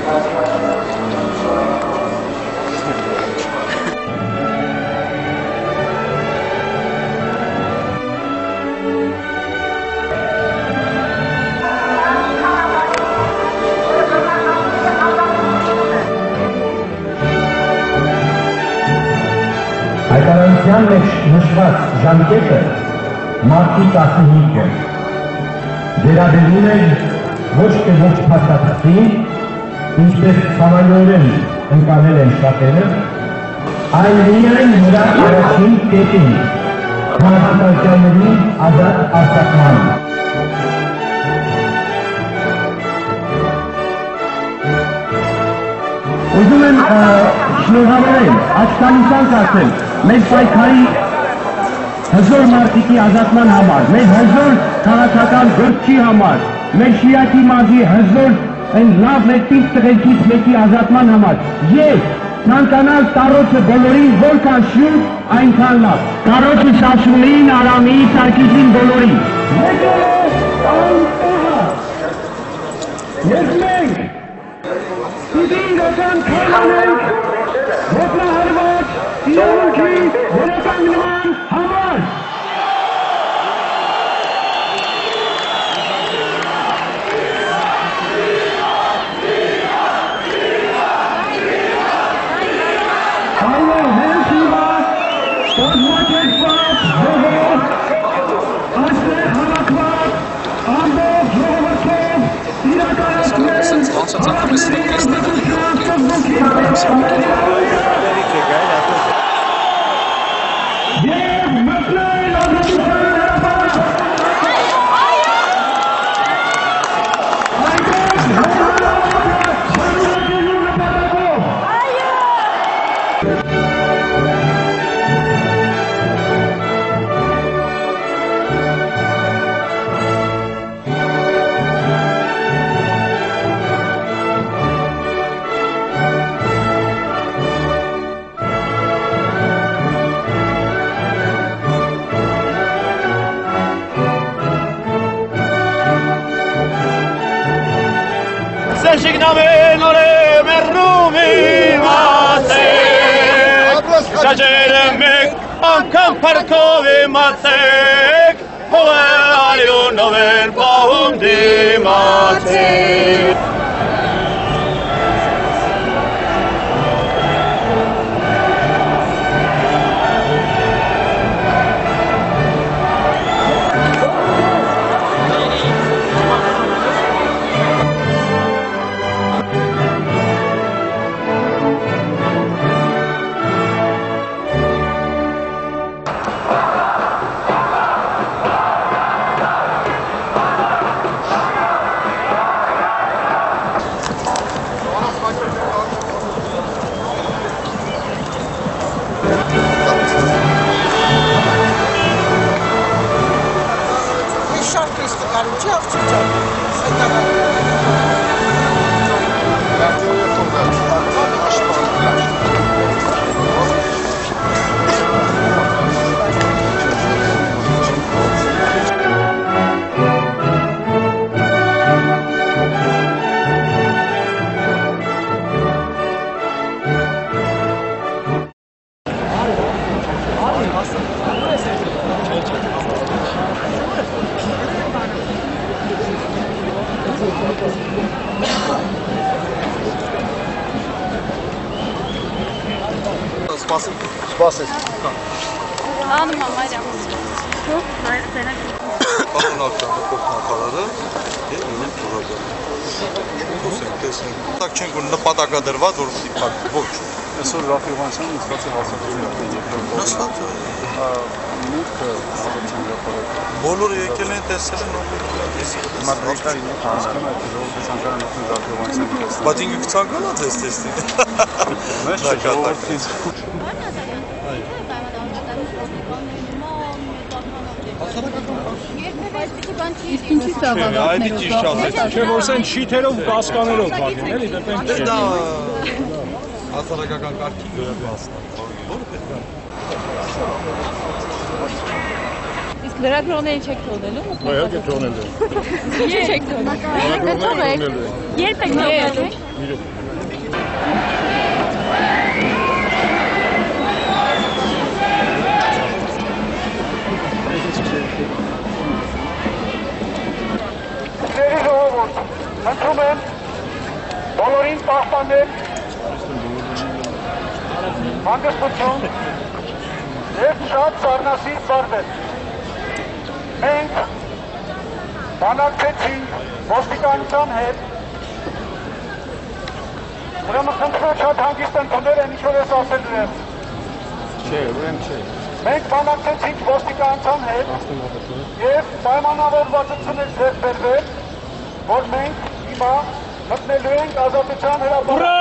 Հայտարարության մեջ նշված ժամկետը մարտի 15 է։ Վերաբերում է ոչ թե ողջ փաստաթղթին, ինչպես ցավալիորեն ընկալել են շատերը, այլ միայն նրա առաջին կետին, քաղաքացիների ազատ արձակմանը։ Ուզում եմ շնորհավորել, աչքանիսան կարծել մեր պայքարի հզոր մարտիկի ազատման համար, մեր հզոր քաղաքական գործի համար, մեր շիրակի մարզի հզոր լավ մեր պինդ տղերքից մեկի ազատման համար և ցանկանալ տառոջը բոլորին որքան շուտ այնքան լավ։ Տառոջը Շաշունին, Արամի, Սարգիսին բոլորին։ Ես մենք պիտի իրական քայլ անենք ոտնահարված իրավունքի վերականգնման համար։ Signamen ore merrumi matek Sajeremek ankam parkovi matek Hove alio nover bahum di matek Սպասեք։ Անում ամարյամ։ Պարոն ակտանքով նախարարը և ունեն թողագան։ Խոսենք, տեսնենք։ Տակ չենք որ նպատակադրված, որ դիպակ, ոչ։ Այսօր Ռաֆ Հովհաննիսյանը նստած է հարցազրույցի երկրորդ։ Նստած է։ Մուտքը ազատության հրապարակ։ Բոլորը եկել են տեսել են Մադրիդի հասկանում է ժողովրդի ցանկանում Ռաֆ Հովհաննիսյանը տեսնել։ Բայց ինքը ցանկանա ձեզ տեսնի։ Մեզ ժողովրդից Իսկ ինչի ստավալատներ Այդ ճիշտ ասեցի, չէ որ սեն շիթերով կասկաներով բաղին, էլի, դեպենք չէ։ Դա հասարակական կարգի գրավասն։ Որը պետք է։ Իսկ Իսկ լրագրողներին չեք թողնելու։ Իհարկե թողնելու։ Ինչ չեք թողնելու։ Թողեք։ Երբ եք թողնելու։ Ընդրում եմ բոլորին պահպանել հանգստություն և շատ սառնասիր վարվել։ Մենք բանակցեցինք ոստիկանության հետ, ուրեմն խնդրում շատ հանգիստ ընդունել են, ինչ-որ ես ասելու եմ։ Չէ, ուրեմն չէ։ Մենք բանակցեցինք ոստիկանության հետ և պայմանավորվածություն է ձեռք բերվել, որ մենք հիմա մտնելու ենք ազատության հրապարակ։